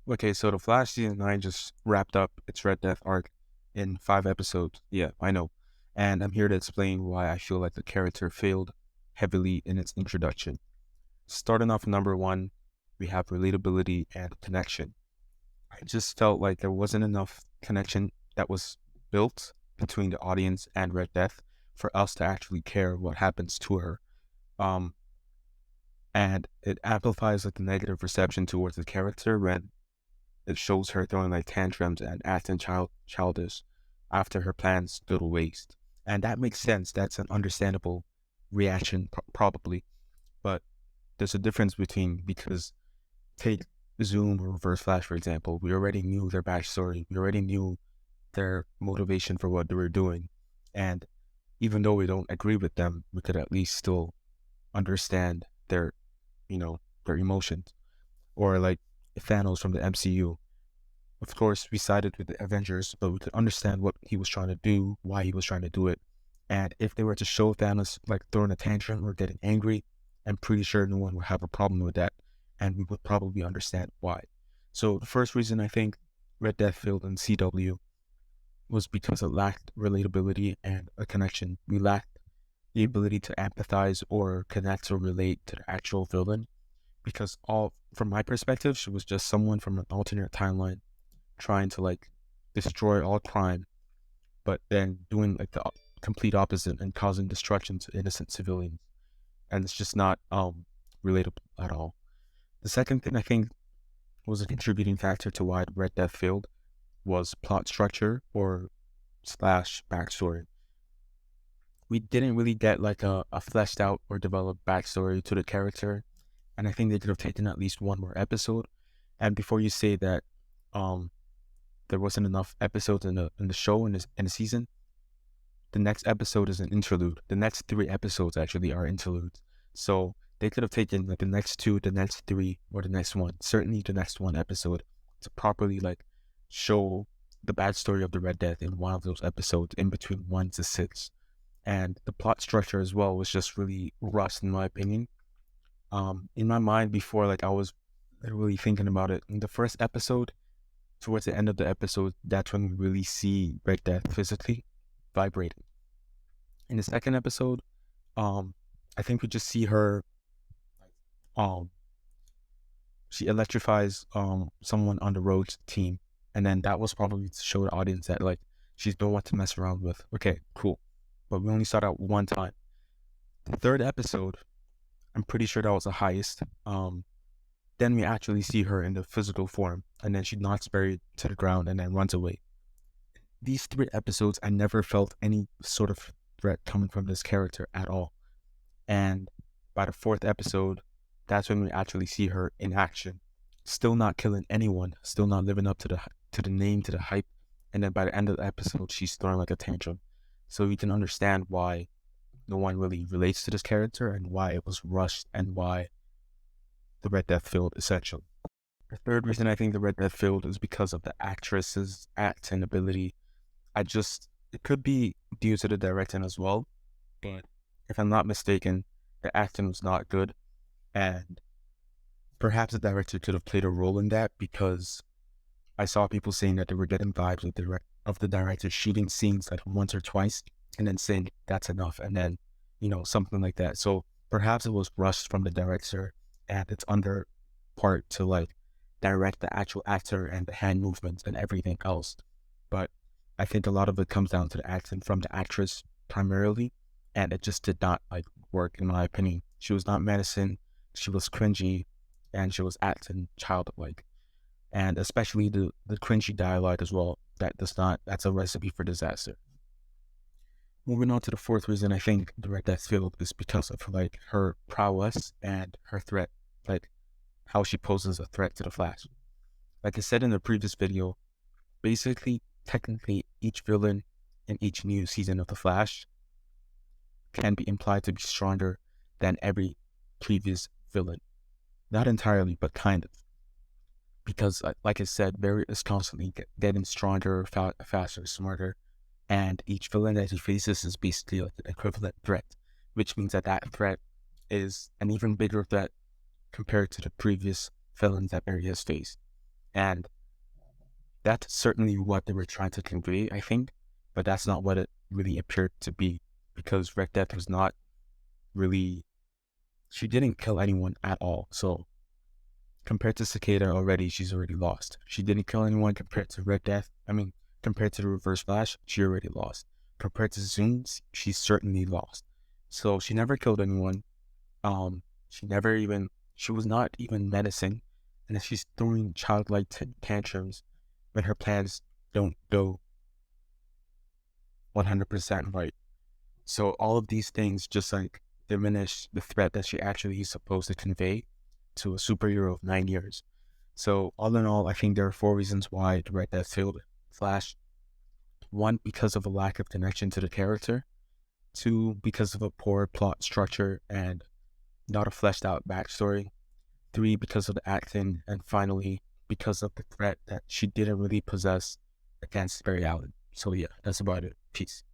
Okay, so the Flash season 9 just wrapped up its Red Death arc in 5 episodes. Yeah, I know. And I'm here to explain why I feel like the character failed heavily in its introduction. Starting off number one, we have relatability and connection. I just felt like there wasn't enough connection that was built between the audience and Red Death for us to actually care what happens to her. Um, and it amplifies like the negative reception towards the character when it shows her throwing like tantrums and acting childish after her plans go to waste. And that makes sense. That's an understandable reaction, probably. But there's a difference between, because take Zoom or Reverse Flash, for example. We already knew their backstory. We already knew their motivation for what they were doing. And even though we don't agree with them, we could at least still understand their emotions. Or like Thanos from the MCU. Of course, we sided with the Avengers, but we could understand what he was trying to do, why he was trying to do it. And if they were to show Thanos like throwing a tantrum or getting angry, I'm pretty sure no one would have a problem with that, and we would probably understand why. So the first reason I think Red Death failed in CW was because it lacked relatability and a connection. We lacked the ability to empathize or connect or relate to the actual villain, because all from my perspective, she was just someone from an alternate timeline trying to like destroy all crime, but then doing like the complete opposite and causing destruction to innocent civilians. And it's just not relatable at all. The second thing I think was a contributing factor to why Red Death failed was plot structure or slash backstory. We didn't really get like a fleshed out or developed backstory to the character, and I think they could have taken at least one more episode. And before you say that um there wasn't enough episodes in the show in the season, the next episode is an interlude. The next 3 episodes actually are interludes. So they could have taken like the next two, the next three, or the next one, certainly the next one episode, to properly like show the backstory of the Red Death in one of those episodes in between 1 to 6. And the plot structure as well was just really rushed in my opinion. In my mind before, like I was really thinking about it. In the first episode, towards the end of the episode, that's when we really see Red Death physically vibrating. In the second episode, um, I think we just see her, um, she electrifies someone on the Rogues team, and then that was probably to show the audience that like she's no one to mess around with. Okay, cool, but we only saw that one time. The third episode, I'm pretty sure that was the highest. Then we actually see her in the physical form, and then she knocks Barry to the ground and then runs away. These 3 episodes, I never felt any sort of threat coming from this character at all. And by the fourth episode, that's when we actually see her in action, still not killing anyone, still not living up to the name, to the hype. And then by the end of the episode, she's throwing like a tantrum. So we can understand why no one really relates to this character and why it was rushed and why the Red Death failed essentially. The third reason I think the Red Death failed is because of the actress's acting ability. It could be due to the directing as well, but if I'm not mistaken, the acting was not good, and perhaps the director could have played a role in that, because I saw people saying that they were getting vibes of the director shooting scenes like once or twice and then saying that's enough, and then something like that. So perhaps it was rushed from the director, and it's on their part to like direct the actual actor and the hand movements and everything else. But I think a lot of it comes down to the acting from the actress primarily, and it just did not like work in my opinion. She was not menacing, she was cringy, and she was acting childlike. And especially the cringy dialogue as well. That's a recipe for disaster. Moving on to the fourth reason I think the Red Death failed is because of like her prowess and her threat, like how she poses a threat to the Flash. Like I said in the previous video, basically, technically, each villain in each new season of The Flash can be implied to be stronger than every previous villain. Not entirely, but kind of. Because, like I said, Barry is constantly getting stronger, faster, smarter, and each villain that he faces is basically like an equivalent threat, which means that that threat is an even bigger threat compared to the previous villains that Barry has faced. And that's certainly what they were trying to convey, I think, but that's not what it really appeared to be, because Red Death was not really, she didn't kill anyone at all. So compared to Cicada already, she's already lost. She didn't kill anyone compared to Red Death. I mean, compared to the Reverse Flash, she already lost. Compared to Zooms, she's certainly lost. So she never killed anyone. She never even, she was not even menacing. And if she's throwing childlike tantrums when her plans don't go 100% right. So all of these things just like diminish the threat that she actually is supposed to convey to a superhero of 9 years. So all in all, I think there are 4 reasons why the Red Death failed Flash. 1, because of a lack of connection to the character. 2, because of a poor plot structure and not a fleshed out backstory. 3, because of the acting. And finally, because of the threat that she didn't really possess against Barry Allen. So yeah, that's about it. Peace.